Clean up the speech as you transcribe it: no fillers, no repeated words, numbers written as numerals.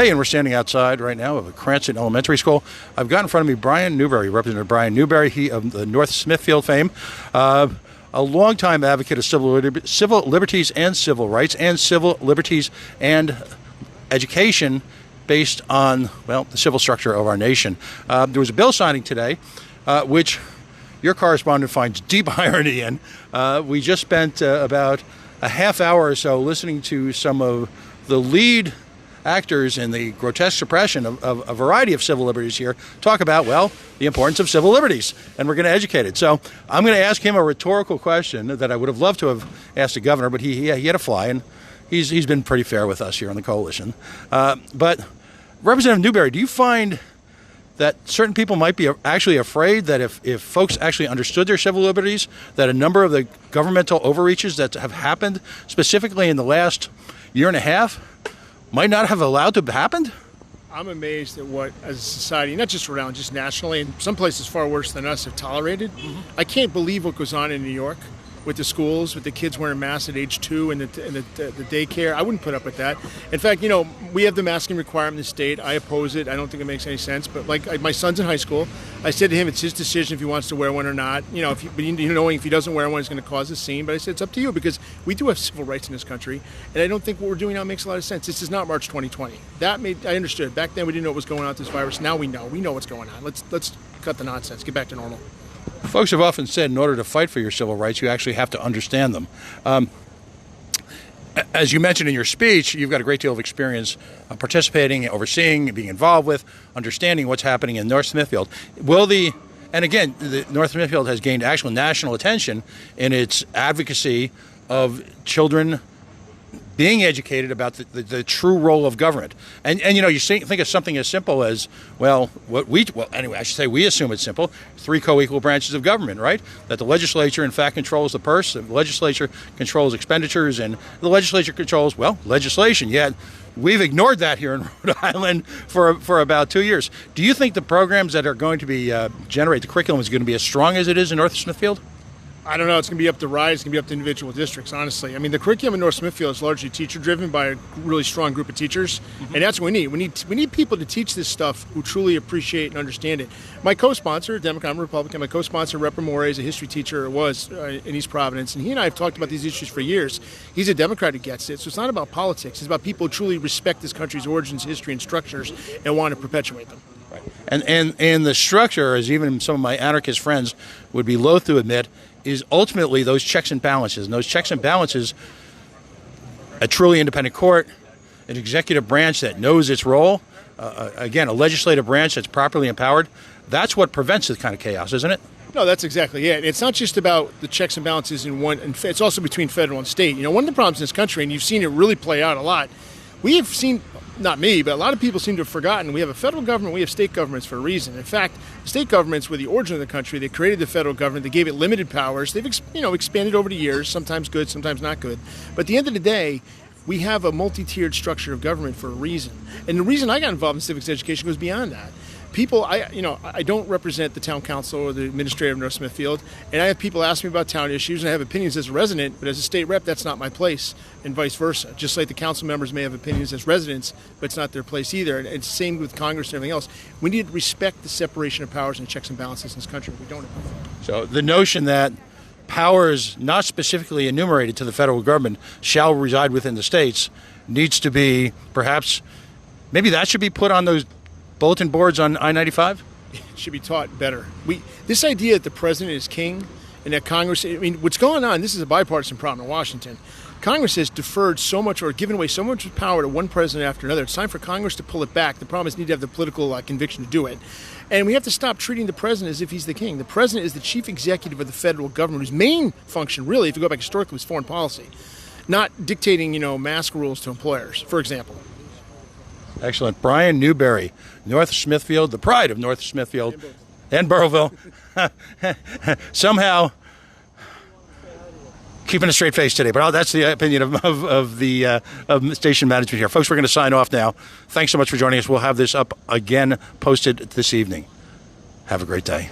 Hey, and we're standing outside right now of a Cranston Elementary School. I've got in front of me Brian Newberry, Representative Brian Newberry, he of the North Smithfield fame, a longtime advocate of civil liberties and civil rights and civil liberties and education based on, well, the civil structure of our nation. There was a bill signing today, which your correspondent finds deep irony in. We just spent about a half hour or so listening to some of the lead actors in the grotesque suppression of a variety of civil liberties here talk about, well, the importance of civil liberties, and we're going to educate it. So I'm going to ask him a rhetorical question that I would have loved to have asked the governor, but he had to fly, and he's been pretty fair with us here on the coalition. But Representative Newberry, do you find that certain people might be actually afraid that if folks actually understood their civil liberties, that a number of the governmental overreaches that have happened, specifically in the last year and a half, might not have allowed to happen? I'm amazed at what, as a society, not just around, just nationally, and some places far worse than us, have tolerated. I can't believe what goes on in New York with the schools, with the kids wearing masks at age 2 and the daycare. I wouldn't put up with that. In fact, we have the masking requirement in the state. I oppose it. I don't think it makes any sense. But my son's in high school. I said to him, it's his decision if he wants to wear one or not. If he doesn't wear one, it's going to cause a scene. But I said, it's up to you, because we do have civil rights in this country. And I don't think what we're doing now makes a lot of sense. This is not March 2020. I understood. Back then, we didn't know what was going on with this virus. Now we know. We know what's going on. Let's cut the nonsense. Get back to normal. Folks have often said in order to fight for your civil rights, you actually have to understand them. As you mentioned in your speech, you've got a great deal of experience participating, overseeing, being involved with, understanding what's happening in North Smithfield. And again, the North Smithfield has gained actual national attention in its advocacy of children being educated about the true role of government. And you think of something as simple as, I should say we assume it's simple, 3 co-equal branches of government, right? That the legislature, in fact, controls the purse, the legislature controls expenditures, and the legislature controls, legislation. Yet we've ignored that here in Rhode Island for about 2 years. Do you think the programs that are going to be generate the curriculum is going to be as strong as it is in North Smithfield? I don't know. It's going to be up to RISE. It's going to be up to individual districts, honestly. I mean, the curriculum in North Smithfield is largely teacher-driven by a really strong group of teachers, and that's what we need. We need people to teach this stuff who truly appreciate and understand it. My co-sponsor, Democrat, I'm a Republican, my co-sponsor, Rep. Moore, is a history teacher, in East Providence, and he and I have talked about these issues for years. He's a Democrat who gets it, so it's not about politics. It's about people who truly respect this country's origins, history, and structures and want to perpetuate them. Right. And the structure, as even some of my anarchist friends would be loath to admit, is ultimately those checks and balances. And those checks and balances, a truly independent court, an executive branch that knows its role, again, a legislative branch that's properly empowered, that's what prevents this kind of chaos, isn't it? No, that's exactly it. It's not just about the checks and balances it's also between federal and state. One of the problems in this country, and you've seen it really play out a lot, we have seen, not me, but a lot of people seem to have forgotten, we have a federal government, we have state governments for a reason. In fact, state governments were the origin of the country. They created the federal government. They gave it limited powers. They've expanded over the years, sometimes good, sometimes not good. But at the end of the day, we have a multi-tiered structure of government for a reason. And the reason I got involved in civics education goes beyond that. People, I don't represent the town council or the administrator of North Smithfield, and I have people ask me about town issues, and I have opinions as a resident, but as a state rep, that's not my place, and vice versa. Just like the council members may have opinions as residents, but it's not their place either. And it's the same with Congress and everything else. We need to respect the separation of powers and checks and balances in this country. We don't have. So the notion that powers not specifically enumerated to the federal government shall reside within the states needs to be, perhaps, maybe that should be put on those bulletin boards on I-95? It should be taught better. This idea that the president is king and that Congress, what's going on, this is a bipartisan problem in Washington. Congress has deferred so much or given away so much power to one president after another. It's time for Congress to pull it back. The problem is we need to have the political conviction to do it. And we have to stop treating the president as if he's the king. The president is the chief executive of the federal government, whose main function, really, if you go back historically, was foreign policy, not dictating, mask rules to employers, for example. Excellent. Brian Newberry, North Smithfield, the pride of North Smithfield and Burrillville. Somehow keeping a straight face today, but that's the opinion of the station management here. Folks, we're going to sign off now. Thanks so much for joining us. We'll have this up again posted this evening. Have a great day.